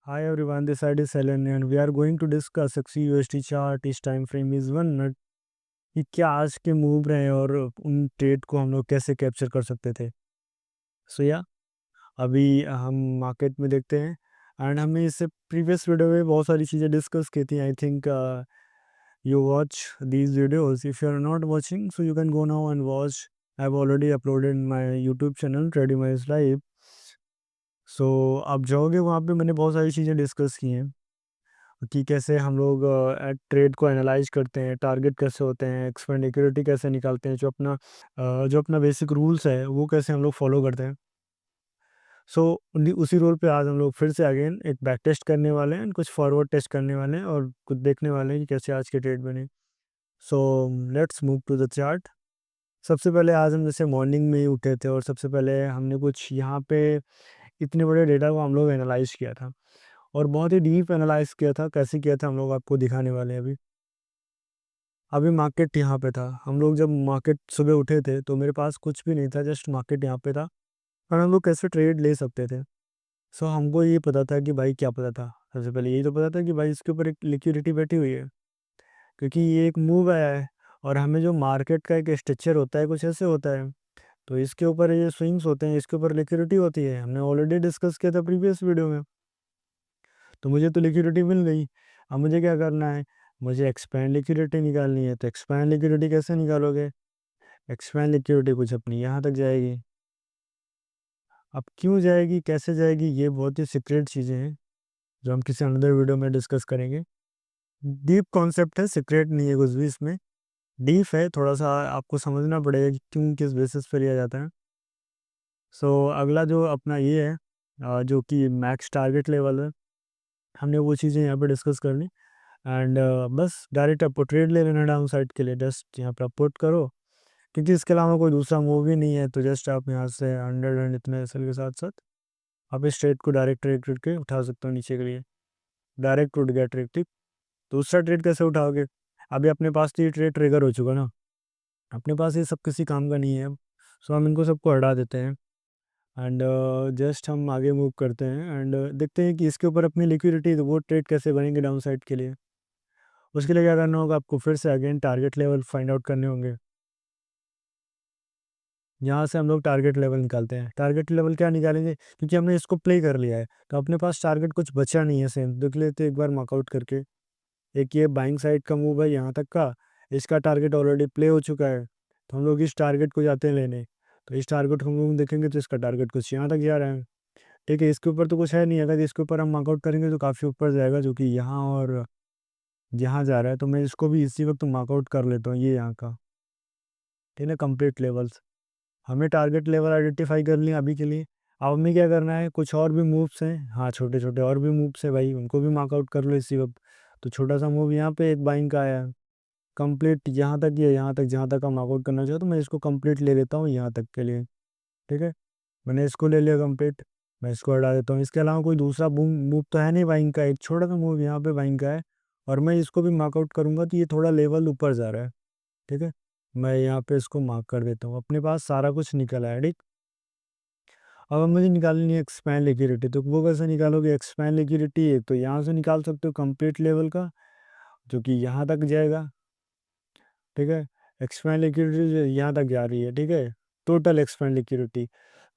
Hi everyone, this side is Helen and we are going to discuss XUSD chart. इस time frame is 1 minute कि क्या आज के move रहे हैं और उन ट्रेड को हम लोग कैसे कैप्चर कर सकते थे। सो या अभी हम मार्केट में देखते हैं एंड हमने इससे प्रीवियस वीडियो में बहुत सारी चीज़ें डिस्कस की थी। I think you watch these videos. If you are not watching so you can go now and watch. I have already uploaded my YouTube channel trading Mize live. So आप जाओगे वहाँ पे मैंने बहुत सारी चीज़ें डिस्कस की हैं कि कैसे हम लोग ट्रेड को एनालाइज करते हैं, टारगेट कैसे होते हैं, एक्सपेंड लिक्विडिटी कैसे निकालते हैं, जो अपना बेसिक रूल्स है वो कैसे हम लोग फॉलो करते हैं। सो उसी रूल पे आज हम लोग फिर से अगेन एक बैक टेस्ट करने वाले हैं, कुछ फॉरवर्ड टेस्ट करने वाले हैं और कुछ देखने वाले हैं कि कैसे आज के ट्रेड बने। So let's move to the chart. सबसे पहले आज हम जैसे मॉर्निंग में ही उठे थे और सबसे पहले हमने कुछ यहाँ पे इतने बड़े डेटा को हम लोग एनालाइज किया था और बहुत ही डीप एनालाइज किया था। कैसे किया था हम लोग आपको दिखाने वाले हैं। अभी अभी मार्केट यहाँ पे था। हम लोग जब मार्केट सुबह उठे थे तो मेरे पास कुछ भी नहीं था, जस्ट मार्केट यहाँ पे था और हम लोग कैसे ट्रेड ले सकते थे। सो हमको ये पता था कि भाई क्या पता था, सबसे पहले यही तो पता था कि भाई इसके ऊपर एक लिक्विडिटी बैठी हुई है क्योंकि ये एक मूव आया है और हमें जो मार्केट का एक स्ट्रक्चर होता है कुछ ऐसे होता है। तो इसके ऊपर ये स्विंग्स होते हैं, इसके ऊपर लिक्विडिटी होती है, हमने ऑलरेडी डिस्कस किया था प्रीवियस वीडियो में। तो मुझे तो लिक्विडिटी मिल गई। अब मुझे क्या करना है, मुझे एक्सपैंड लिक्विडिटी निकालनी है। तो एक्सपैंड लिक्विडिटी कैसे निकालोगे, एक्सपैंड लिक्विडिटी कुछ अपनी यहाँ तक जाएगी। अब क्यों जाएगी, कैसे जाएगी, ये बहुत ही सीक्रेट चीज़ें हैं जो हम किसी अनदर वीडियो में डिस्कस करेंगे। डीप कॉन्सेप्ट है, सीक्रेट नहीं है कुछ भी इसमें। डीप है, थोड़ा सा आपको समझना पड़ेगा कि क्यों किस बेसिस पे लिया जाता है। सो अगला जो अपना ये है जो कि मैक्स टारगेट लेवल है, हमने वो चीज़ें यहाँ पे डिस्कस करनी। एंड बस डायरेक्ट आपको ट्रेड ले लेना डाउन साइड के लिए। जस्ट यहाँ पे आप पुट करो क्योंकि इसके अलावा कोई दूसरा मूव ही नहीं है। तो जस्ट आप यहाँ से 100 एंड इतने एसएल के साथ साथ आप इस ट्रेड को डायरेक्ट ट्रेड करके उठा सकते हो नीचे के लिए। डायरेक्ट उठ गया ट्रेड, ठीक। दूसरा ट्रेड कैसे उठाओगे, अभी अपने पास तो ये ट्रेड ट्रिगर हो चुका ना, अपने पास ये सब किसी काम का नहीं है। सो हम इनको सबको हटा देते हैं एंड जस्ट हम आगे मूव करते हैं एंड देखते हैं कि इसके ऊपर अपनी लिक्विडिटी तो वो ट्रेड कैसे बनेंगे डाउन साइड के लिए। उसके लिए क्या करना होगा, आपको फिर से again target level find out करने होंगे। यहाँ से हम लोग टारगेट लेवल निकालते हैं। टारगेट लेवल क्या निकालेंगे, क्योंकि हमने इसको प्ले कर लिया है तो अपने पास टारगेट कुछ बचा नहीं है। सेम देख लेते हैं एक बार मार्कआउट करके। एक ये बाइंग साइड का मूव है यहाँ तक का, इसका टारगेट ऑलरेडी प्ले हो चुका है। तो हम लोग इस टारगेट को जाते हैं लेने। तो इस टारगेट को हम लोग देखेंगे तो इसका टारगेट कुछ यहाँ तक जा रहा है, ठीक है। इसके ऊपर तो कुछ है नहीं, अगर इसके ऊपर हम मार्कआउट करेंगे तो काफ़ी ऊपर जाएगा, जो कि यहाँ और यहाँ जा रहा है। तो मैं इसको भी इसी वक्त मार्कआउट कर लेता हूँ, ये यहाँ का, ठीक है। कंप्लीट लेवल्स, हमें टारगेट लेवल आइडेंटिफाई कर लिया अभी के लिए। अब हमें क्या करना है, कुछ और भी मूव्स हैं, हाँ छोटे छोटे और भी मूव्स हैं भाई, उनको भी मार्कआउट कर लो इसी वक्त। तो छोटा सा मूव यहाँ पे एक बाइंग का आया है, कंप्लीट यहाँ तक, ये यहाँ तक जहाँ तक हम मार्कआउट करना चाहते, तो मैं इसको कंप्लीट ले लेता हूँ यहाँ तक के लिए, ठीक है। मैंने इसको ले लिया कंप्लीट, मैं इसको हटा देता हूँ। इसके अलावा कोई दूसरा मूव तो है नहीं बाइंग का, एक छोटा सा मूव यहाँ पे बाइंग का है और मैं इसको भी मार्कआउट करूँगा तो ये थोड़ा लेवल ऊपर जा रहा है, ठीक है। मैं यहाँ पे इसको मार्क कर देता हूँ। अपने पास सारा कुछ निकल आया, ठीक। अब मुझे निकालनी है एक्सपैंड लिक्विडिटी। तो वो कैसे निकालोगे एक्सपैंड लिक्विडिटी, तो यहाँ से निकाल सकते हो कंप्लीट लेवल का, जो कि यहाँ तक जाएगा, ठीक है। एक्सपैंड लिक्विडिटी यहाँ तक जा रही है, ठीक है, टोटल एक्सपैंड लिक्विडिटी।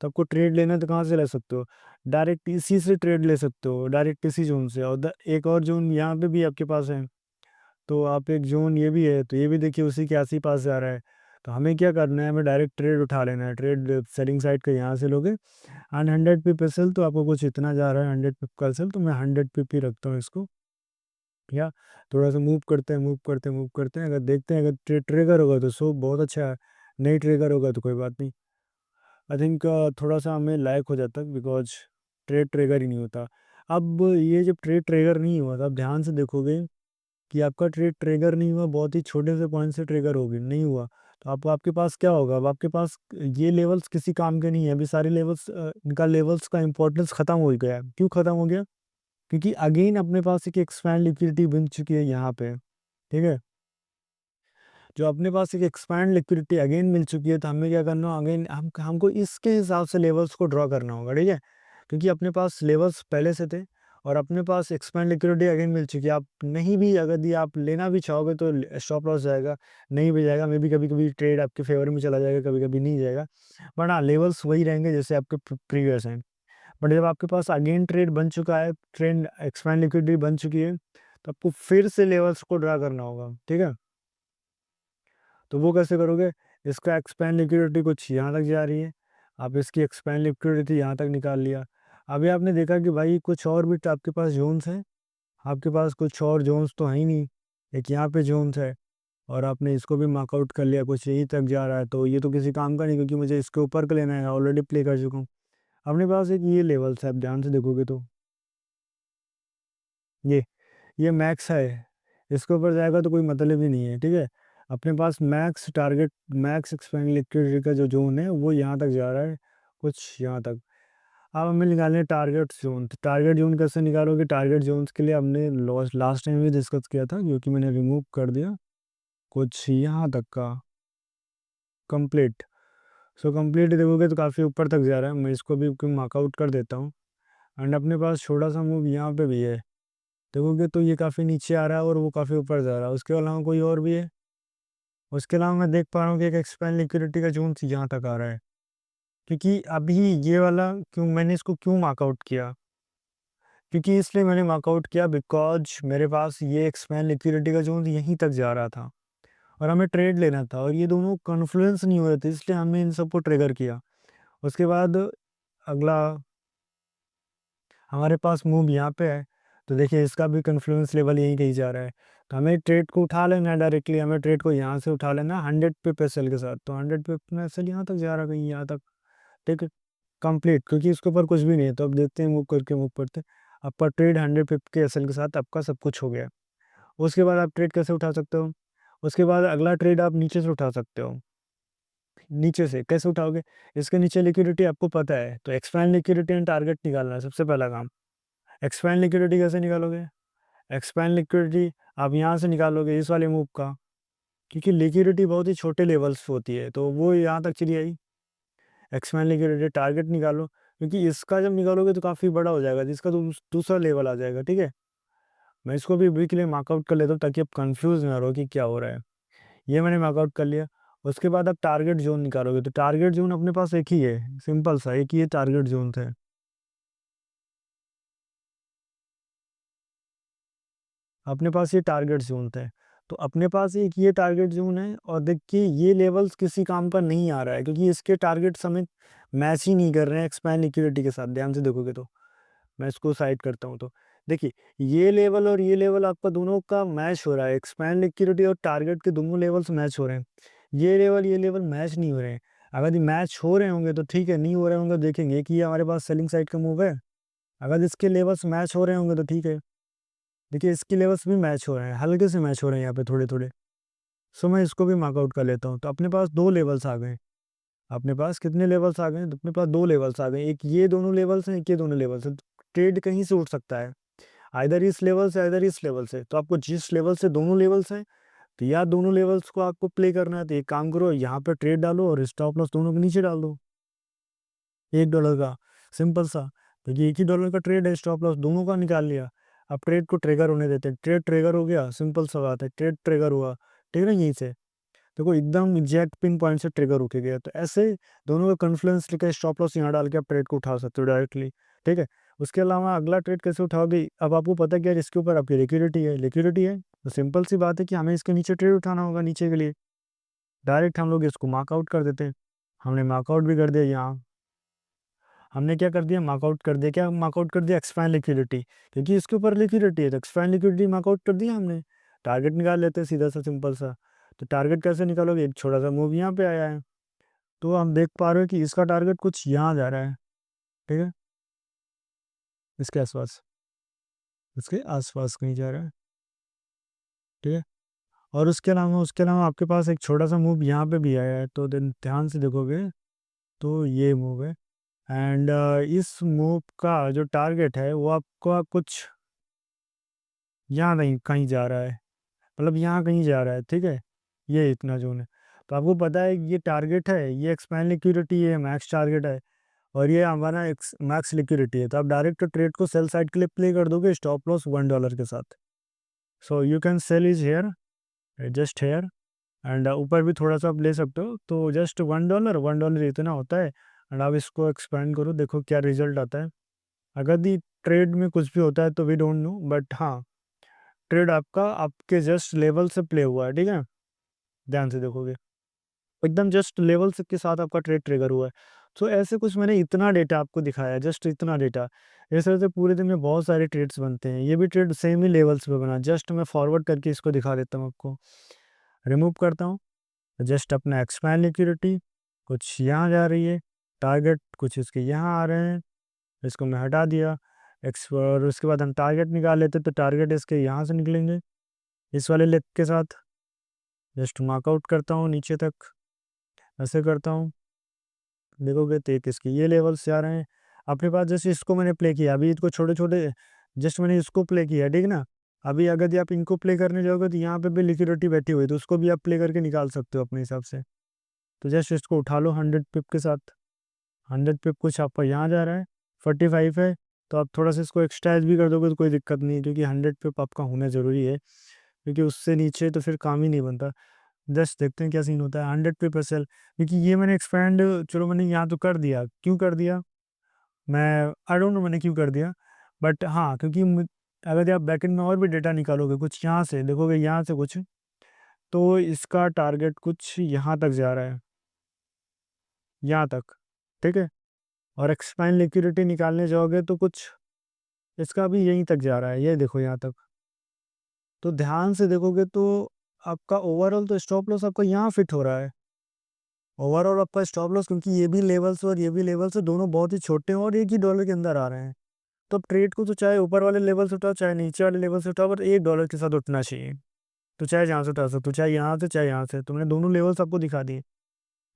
तो आपको ट्रेड लेना है तो कहाँ से ले सकते हो, डायरेक्ट इसी से ट्रेड ले सकते हो, डायरेक्ट इसी जोन से। और एक और जोन यहाँ पे भी आपके पास है, तो आप एक जोन ये भी है, तो ये भी देखिए उसी के आस ही पास जा रहा है। तो हमें क्या करना है, हमें डायरेक्ट ट्रेड उठा लेना है। ट्रेड सेलिंग साइड का यहाँ से लोगे एंड 100 पिप एसएल, तो आपको कुछ इतना जा रहा है 100 पिप का एसएल, तो मैं 100 पिप ही रखता हूँ इसको। या थोड़ा सा मूव करते हैं, मूव करते हैं, मूव करते हैं, अगर देखते हैं अगर ट्रिगर होगा तो सो बहुत अच्छा है, नहीं ट्रिगर होगा तो कोई बात नहीं। आई थिंक थोड़ा सा हमें लायक हो जाता है बिकॉज ट्रेड ट्रिगर ही नहीं होता। अब ये जब ट्रेड ट्रिगर नहीं हुआ तो आप ध्यान से देखोगे कि आपका ट्रेड ट्रिगर नहीं हुआ, बहुत ही छोटे से पॉइंट से ट्रिगर हो गई, नहीं हुआ। तो आप आपके पास क्या होगा, अब आपके पास ये लेवल्स किसी काम के नहीं है। अभी सारे लेवल्स इनका लेवल्स का इंपॉर्टेंस खत्म हो गया है। क्यों खत्म हो गया, क्योंकि अगेन अपने पास एक एक्सपैंड लिक्विडिटी बन चुकी है यहाँ पे, ठीक है। जो अपने पास एक एक्सपैंड लिक्विडिटी अगेन मिल चुकी है, तो हमें क्या करना होगा, अगेन हमको इसके हिसाब से लेवल्स को ड्रॉ करना होगा, ठीक है। क्योंकि अपने पास लेवल्स पहले से थे और अपने पास एक्सपेंड लिक्विडिटी अगेन मिल चुकी है। आप नहीं भी अगर दी आप लेना भी चाहोगे तो स्टॉप लॉस जाएगा, नहीं भी जाएगा, मे बी कभी-कभी ट्रेड आपके फ़ेवर में चला जाएगा, कभी-कभी नहीं जाएगा। बट हाँ, लेवल्स वही रहेंगे जैसे आपके प्रीवियस हैं। बट जब आपके पास अगेन ट्रेड बन चुका है, ट्रेंड एक्सपेंड लिक्विडिटी बन चुकी है, तो आपको फिर से लेवल्स को ड्रा करना होगा, ठीक है? तो वो कैसे करोगे? इसका एक्सपेंड लिक्विडिटी कुछ यहाँ तक जा रही है, आप इसकी एक्सपेंड लिक्विडिटी यहाँ तक निकाल लिया। अभी आपने देखा कि भाई कुछ और भी तो आपके पास ज़ोन्स हैं, आपके पास कुछ और ज़ोन्स तो हैं ही नहीं। एक यहाँ पे ज़ोन्स है और आपने इसको भी मार्क आउट कर लिया, कुछ यहीं तक जा रहा है, तो ये तो किसी काम का नहीं क्योंकि मुझे इसके ऊपर का लेना है, ऑलरेडी प्ले कर चुका हूँ। अपने पास एक ये लेवल्स है, आप ध्यान से देखोगे तो ये ये मैक्स है, इसके ऊपर जाएगा तो कोई मतलब ही नहीं है, ठीक है? अपने पास max target, max expand liquidity का जो ज़ोन है वो यहाँ तक जा रहा है, कुछ यहाँ तक। अब हमें निकालने हैं टारगेट ज़ोन। तो टारगेट ज़ोन कैसे निकालोगे? टारगेट ज़ोन्स के लिए हमने लास्ट टाइम भी डिस्कस किया था, जो कि मैंने रिमूव कर दिया, कुछ यहाँ तक का कंप्लीट। सो कंप्लीट देखोगे तो काफ़ी ऊपर तक जा रहा है, मैं इसको भी मार्क आउट कर देता हूँ। एंड अपने पास छोटा-सा मूव यहाँ पे भी है, देखोगे तो ये काफ़ी नीचे आ रहा है और वो काफ़ी ऊपर जा रहा है। उसके अलावा कोई और भी है? उसके अलावा मैं देख पा रहा हूँ कि एक एक्सपेंड लिक्विडिटी का ज़ोन यहाँ तक आ रहा है। क्योंकि अभी ये वाला क्यों मैंने इसको क्यों मार्क आउट किया? क्योंकि इसलिए मैंने मार्क आउट किया बिकॉज़ मेरे पास ये एक्सपेंड लिक्विडिटी का ज़ोन यहीं तक जा रहा था और हमें ट्रेड लेना था और ये दोनों कॉन्फ्लुएंस नहीं हो रहे थे, इसलिए हमने इन सबको ट्रिगर किया। उसके बाद अगला हमारे पास मूव यहाँ पे है, तो देखिए इसका भी कॉन्फ्लुएंस लेवल यहीं कहीं जा रहा है। तो हमें ट्रेड को उठा लेना है डायरेक्टली, हमें ट्रेड को यहाँ से उठा लेना है 100 पिप एसएल के साथ। तो 100 पिप में एसएल यहाँ तक जा रहा है, कहीं यहाँ तक, ठीक है? कंप्लीट, क्योंकि इसके ऊपर कुछ भी नहीं है, तो अब देखते हैं मूव करके मूव करते हैं। आपका ट्रेड 100 पिप के एसएल के साथ आपका सब कुछ हो गया। उसके बाद आप ट्रेड कैसे उठा सकते हो? उसके बाद अगला ट्रेड आप नीचे से उठा सकते हो। नीचे से कैसे उठाओगे? इसके नीचे लिक्विडिटी आपको पता है, तो एक्सपेंड लिक्विडिटी एंड टारगेट निकालना है सबसे पहला काम। एक्सपेंड लिक्विडिटी कैसे निकालोगे? एक्सपेंड लिक्विडिटी आप यहाँ से निकालोगे इस वाले मूव का, क्योंकि लिक्विडिटी बहुत ही छोटे लेवल्स पे होती है, तो वो यहाँ तक चली आई। एक्सपेंड लिक्विडिटी टारगेट निकालो, क्योंकि इसका जब निकालोगे तो काफ़ी बड़ा हो जाएगा, जिसका दूसरा लेवल आ जाएगा, ठीक है? मैं इसको भी अभी के लिए मार्कआउट कर लेता हूँ ताकि आप कंफ्यूज ना रहो कि क्या हो रहा है। ये मैंने मार्कआउट कर लिया। उसके बाद आप टारगेट ज़ोन निकालोगे, तो टारगेट ज़ोन अपने पास एक ही है, सिंपल सा एक ही टारगेट ज़ोन है। अपने पास ये टारगेट ज़ोन है। तो अपने पास एक ये टारगेट ज़ोन है और देखिए ये लेवल्स किसी काम का नहीं आ रहा है क्योंकि इसके टारगेट्स हमें मैच ही नहीं कर रहे हैं एक्सपैंड लिक्विडिटी के साथ, ध्यान से देखोगे तो। मैं इसको साइड करता हूँ तो। देखिए, ये लेवल और ये लेवल आपका दोनों का मैच हो रहा है, एक्सपैंड लिक्विडिटी और टारगेट के दोनों लेवल्स मैच हो रहे हैं। ये लेवल मैच नहीं हो रहे हैं। अगर ये मैच हो रहे होंगे तो ठीक है, नहीं हो रहे होंगे तो देखेंगे कि ये हमारे पास सेलिंग साइड का मूव है। अगर इसके लेवल्स मैच हो रहे होंगे तो ठीक है। देखिए इसके लेवल्स भी मैच हो रहे हैं, हल्के से मैच हो रहे हैं यहाँ पे थोड़े-थोड़े। सो मैं इसको भी मार्क आउट कर लेता हूँ। तो अपने पास 2 लेवल्स आ गए। अपने पास कितने लेवल्स आ गए? तो अपने पास 2 लेवल्स आ गए। एक ये दोनों लेवल्स हैं, एक ये दोनों लेवल्स हैं। ट्रेड कहीं से उठ सकता है, आइदर इस लेवल से, आइदर इस लेवल से। तो आपको जिस लेवल से दोनों लेवल्स हैं, तो या दोनों लेवल्स को आपको प्ले करना है, तो एक काम करो यहाँ पे ट्रेड डालो और स्टॉप लॉस दोनों के नीचे डाल दो। $1 का, सिंपल सा। तो ये $1 ही का ट्रेड है, स्टॉप लॉस दोनों का निकाल लिया। अब ट्रेड को ट्रिगर होने देते हैं। ट्रेड ट्रिगर हो गया, सिंपल सा बात है, ट्रेड ट्रिगर हुआ, ठीक है ना? यहीं से देखो एकदम एग्जैक्ट पिन पॉइंट से ट्रिगर होके गया। तो ऐसे दोनों का कॉन्फ्लुएंस लेके स्टॉप लॉस यहाँ डाल के आप ट्रेड को उठा सकते हो डायरेक्टली, ठीक है? उसके अलावा अगला ट्रेड कैसे उठाओगे? अब आपको पता है कि यार इसके ऊपर आपकी लिक्विडिटी है, तो सिंपल सी बात है कि हमें इसके नीचे ट्रेड उठाना होगा नीचे के लिए। डायरेक्ट हम लोग इसको मार्कआउट कर देते हैं। हमने मार्कआउट भी कर दिया यहाँ। हमने क्या कर दिया? मार्कआउट कर दिया। क्या मार्कआउट कर दिया? एक्सपैंड लिक्विडिटी, क्योंकि इसके ऊपर लिक्विडिटी है, तो एक्सपैंड लिक्विडिटी मार्कआउट कर दिया हमने। टारगेट निकाल लेते हैं सीधा सा सिंपल सा। तो टारगेट कैसे निकालोगे? एक छोटा-सा मूव यहाँ पे आया है, तो हम देख पा रहे हो कि इसका टारगेट कुछ यहाँ जा रहा है, ठीक है? इसके आस-पास, इसके आस-पास कहीं जा रहा है, ठीक है? और उसके अलावा आपके पास एक छोटा-सा मूव यहाँ पे भी आया है, तो देन ध्यान से देखोगे तो ये मूव है। एंड इस मूव का जो टारगेट है वो आपका कुछ यहाँ नहीं कहीं जा रहा है, मतलब यहाँ कहीं जा रहा है, ठीक है? ये इतना ज़ोन है। तो आपको पता है कि ये टारगेट है, ये एक्सपैंड लिक्विडिटी है, मैक्स टारगेट है। और ये हमारा मैक्स लिक्विडिटी है, तो आप डायरेक्ट ट्रेड को सेल साइड के लिए प्ले कर दोगे स्टॉप लॉस $1 के साथ। So you can sell is here, just here, and ऊपर भी थोड़ा सा आप ले सकते हो, तो जस्ट $1 इतना होता है। एंड आप इसको एक्सपेंड करो, देखो क्या रिजल्ट आता है। अगर दी ट्रेड में कुछ भी होता है तो वी डोंट नो, बट हाँ, ट्रेड आपका आपके जस्ट लेवल से प्ले हुआ है, ठीक है, ध्यान से देखोगे एकदम जस्ट लेवल से के साथ आपका ट्रेड ट्रिगर हुआ है। तो ऐसे कुछ मैंने इतना डेटा आपको दिखाया है, जस्ट इतना डेटा। इस तरह से पूरे दिन में बहुत सारे ट्रेड्स बनते हैं, ये भी ट्रेड सेम ही लेवल्स पे बना, जस्ट मैं फॉरवर्ड करके इसको दिखा देता हूँ आपको। रिमूव करता हूँ, जस्ट अपना एक्सपायर लिक्विडिटी कुछ यहाँ जा रही है, टारगेट कुछ इसके यहाँ आ रहे हैं, इसको मैं हटा दिया। और उसके बाद हम टारगेट निकाल लेते, तो टारगेट इसके यहाँ से निकलेंगे इस वाले लेग के साथ। जस्ट मार्कआउट करता हूँ नीचे तक, ऐसे करता हूँ, देखोगे तो एक इसके ये लेवल से आ रहे हैं अपने पास। जैसे इसको मैंने प्ले किया, अभी इसको छोटे छोटे जस्ट मैंने इसको प्ले किया, ठीक ना। अभी अगर आप इनको प्ले करने जाओगे तो यहाँ पे भी लिक्विडिटी बैठी हुई है, तो उसको भी आप प्ले करके निकाल सकते हो अपने हिसाब से। तो जस्ट इसको उठा लो 100 पिप के साथ, 100 पिप कुछ आपका यहाँ जा रहा है, 45 है, तो आप थोड़ा सा इसको एक्सरसाइज भी कर दोगे तो कोई दिक्कत नहीं है, क्योंकि 100 पिप आपका होना ज़रूरी है, क्योंकि उससे नीचे तो फिर काम ही नहीं बनता। जस्ट देखते हैं क्या सीन होता है 100 पिप एसएल, क्योंकि ये मैंने एक्सपेंड, चलो मैंने यहाँ तो कर दिया, क्यों कर दिया मैं आई डोंट नो मैंने क्यों कर दिया, बट हाँ, क्योंकि अगर आप बैकएंड में और भी डेटा निकालोगे कुछ यहाँ से देखोगे, यहाँ से कुछ, तो इसका टारगेट कुछ यहाँ तक जा रहा है, यहाँ तक, ठीक है। और एक्सपांड लिक्विडिटी निकालने जाओगे तो कुछ इसका भी यहीं तक जा रहा है, ये देखो यहाँ तक। तो ध्यान से देखोगे तो आपका ओवरऑल तो स्टॉप लॉस आपका यहाँ फिट हो रहा है, ओवरऑल आपका स्टॉप लॉस, क्योंकि ये भी लेवल्स और ये भी लेवल्स दोनों बहुत ही छोटे हैं और एक ही डॉलर के अंदर आ रहे हैं। तो अब ट्रेड को तो चाहे ऊपर वाले लेवल से उठाओ चाहे नीचे वाले लेवल से उठाओ, पर $1 के साथ उठना चाहिए। तो चाहे जहाँ से उठा सकते हो, चाहे यहाँ से चाहे यहाँ से, तुमने दोनों लेवल्स आपको दिखा दिए,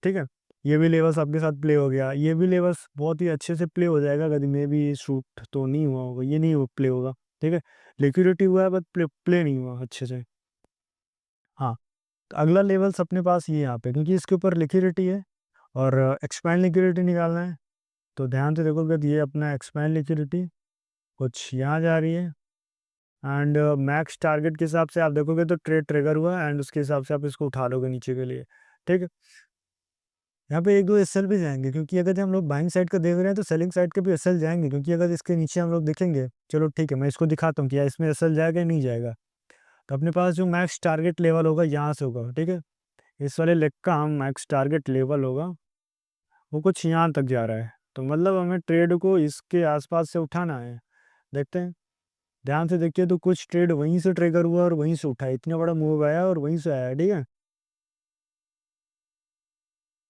ठीक है। ये भी लेवल्स आपके साथ प्ले हो गया, ये भी लेवल्स बहुत ही अच्छे से प्ले हो जाएगा, कभी में भी शूट तो नहीं हुआ होगा, ये नहीं प्ले होगा, ठीक है। लिक्विडिटी हुआ है बट प्ले नहीं हुआ अच्छे से। हाँ, तो अगला लेवल्स अपने पास ये यहाँ पे, क्योंकि इसके ऊपर लिक्विडिटी है और एक्सपैंड लिक्विडिटी निकालना है। तो ध्यान से देखोगे तो ये अपना एक्सपैंड लिक्विडिटी कुछ यहाँ जा रही है, एंड मैक्स टारगेट के हिसाब से आप देखोगे तो ट्रेड ट्रिगर हुआ, एंड उसके हिसाब से आप इसको उठा लोगे नीचे के लिए, ठीक है। यहाँ पे एक दो एसएल भी जाएंगे, क्योंकि अगर हम लोग बाइंग साइड का देख रहे हैं तो सेलिंग साइड के भी एसएल जाएंगे, क्योंकि अगर इसके नीचे हम लोग देखेंगे, चलो ठीक है मैं इसको दिखाता हूँ कि या इसमें एसएल जाएगा या नहीं जाएगा। तो अपने पास जो मैक्स टारगेट लेवल होगा यहाँ से होगा, ठीक है। इस वाले लेग का हम मैक्स टारगेट लेवल होगा, वो कुछ यहाँ तक जा रहा है, तो मतलब हमें ट्रेड को इसके आसपास से उठाना है। देखते हैं, ध्यान से देखिए, तो कुछ ट्रेड वहीं से ट्रिगर हुआ और वहीं से उठा, इतना बड़ा मूव आया और वहीं से आया, ठीक है।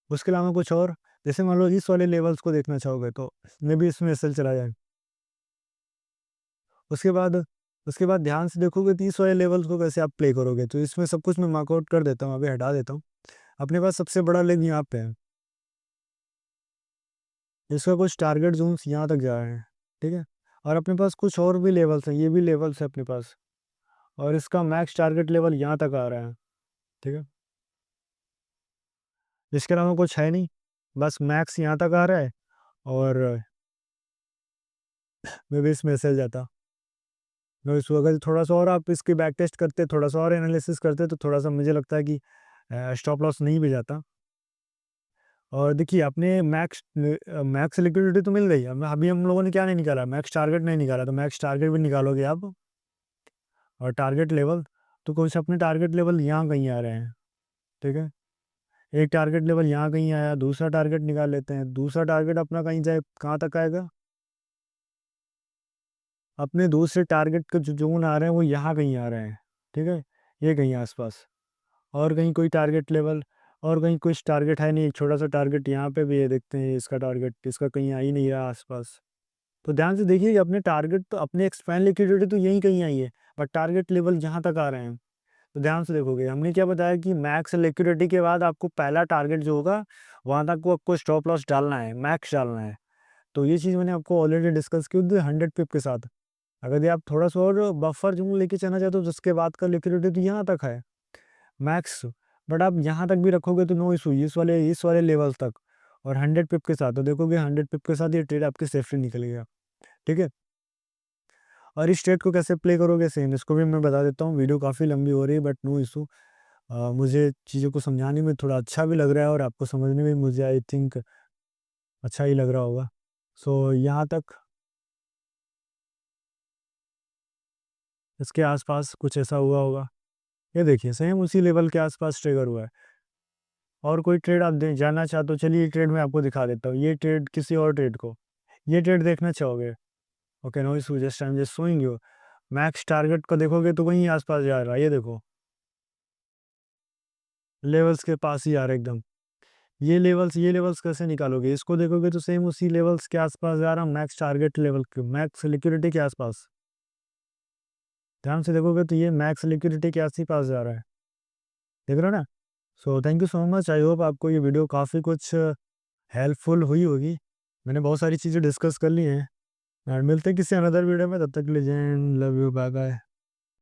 उसके अलावा कुछ और, जैसे मान लो इस वाले लेवल्स को देखना चाहोगे तो मे भी इसमें एसएल चला जाए। उसके बाद उसके बाद ध्यान से देखोगे तो इस वाले लेवल्स को कैसे आप प्ले करोगे, तो इसमें सब कुछ मैं मार्कआउट कर देता हूँ, अभी हटा देता हूँ। अपने पास सबसे बड़ा लेग यहाँ पे है, इसका कुछ टारगेट जोन्स यहाँ तक जा रहे हैं, ठीक है। और अपने पास कुछ और भी लेवल्स हैं, ये भी लेवल्स है अपने पास, और इसका मैक्स टारगेट लेवल यहाँ तक आ रहा है, ठीक है। इसके अलावा कुछ है नहीं, बस मैक्स यहाँ तक आ रहा है, और मैं भी इसमें एसएल जाता। मैं इसको अगर थोड़ा सा और आप इसकी बैक टेस्ट करते, थोड़ा सा और एनालिसिस करते, तो थोड़ा सा मुझे लगता है कि स्टॉप लॉस नहीं भी जाता। और देखिए आपने मैक्स मैक्स लिक्विडिटी तो मिल गई, अब अभी हम लोगों ने क्या नहीं निकाला, मैक्स टारगेट नहीं निकाला, तो मैक्स टारगेट भी निकालोगे आप, और टारगेट लेवल, तो कुछ अपने टारगेट लेवल यहाँ कहीं आ रहे हैं, ठीक है। एक टारगेट लेवल यहाँ कहीं आया, दूसरा टारगेट निकाल लेते हैं, दूसरा टारगेट अपना कहीं जाए, कहाँ तक आएगा, अपने दूसरे टारगेट के जो जोन आ रहे हैं वो यहाँ कहीं आ रहे हैं, ठीक है, ये कहीं आसपास। और कहीं कोई टारगेट लेवल, और कहीं कुछ टारगेट है नहीं, एक छोटा सा टारगेट यहाँ पे भी है, देखते हैं इसका टारगेट, इसका कहीं आ ही नहीं रहा आसपास। तो ध्यान से देखिए कि अपने टारगेट तो अपने एक्सपैंड लिक्विडिटी तो यहीं कहीं आई है, बट टारगेट लेवल जहाँ तक आ रहे हैं। तो ध्यान से देखोगे, हमने क्या बताया कि मैक्स लिक्विडिटी के बाद आपको पहला टारगेट जो होगा वहाँ तक को आपको स्टॉप लॉस डालना है, मैक्स डालना है। तो ये चीज़ मैंने आपको ऑलरेडी डिस्कस की थी 100 पिप के साथ। अगर ये आप थोड़ा सा और बफर जोन लेके चलना चाहते हो, जिसके बाद का लिक्विडिटी तो यहाँ तक है मैक्स, बट आप यहाँ तक भी रखोगे तो नो इशू, इस वाले लेवल तक। और 100 पिप के साथ, तो देखोगे 100 पिप के साथ ये ट्रेड आपकी सेफली निकल गया, ठीक है। और इस ट्रेड को कैसे प्ले करोगे, सेम इसको भी मैं बता देता हूँ। वीडियो काफ़ी लंबी हो रही है बट नो इशू, मुझे चीज़ों को समझाने में थोड़ा अच्छा भी लग रहा है और आपको समझने में मुझे आई थिंक अच्छा ही लग रहा होगा। सो यहाँ तक इसके आसपास कुछ ऐसा हुआ होगा, ये देखिए सेम उसी लेवल के आसपास ट्रिगर हुआ है। और कोई ट्रेड आप जानना चाहते हो, चलिए ये ट्रेड मैं आपको दिखा देता हूँ, ये ट्रेड किसी और ट्रेड को, ये ट्रेड देखना चाहोगे, okay no issue, just I am just showing you. Max target को देखोगे तो वहीं आसपास जा रहा है, ये देखो लेवल्स के पास ही आ रहा है एकदम। ये लेवल्स कैसे निकालोगे, इसको देखोगे तो सेम उसी लेवल्स के आसपास जा रहा है, मैक्स टारगेट लेवल के, मैक्स लिक्विडिटी के आसपास। ध्यान से देखोगे तो ये मैक्स लिक्विडिटी के आस ही पास जा रहा है, देख रहे हो ना। So thank you so much, I hope आपको ये वीडियो काफ़ी कुछ हेल्पफुल हुई होगी। मैंने बहुत सारी चीज़ें डिस्कस कर ली हैं, और मिलते हैं किसी अनदर वीडियो में, तब तक के लिए Jai Hind, love you, bye bye.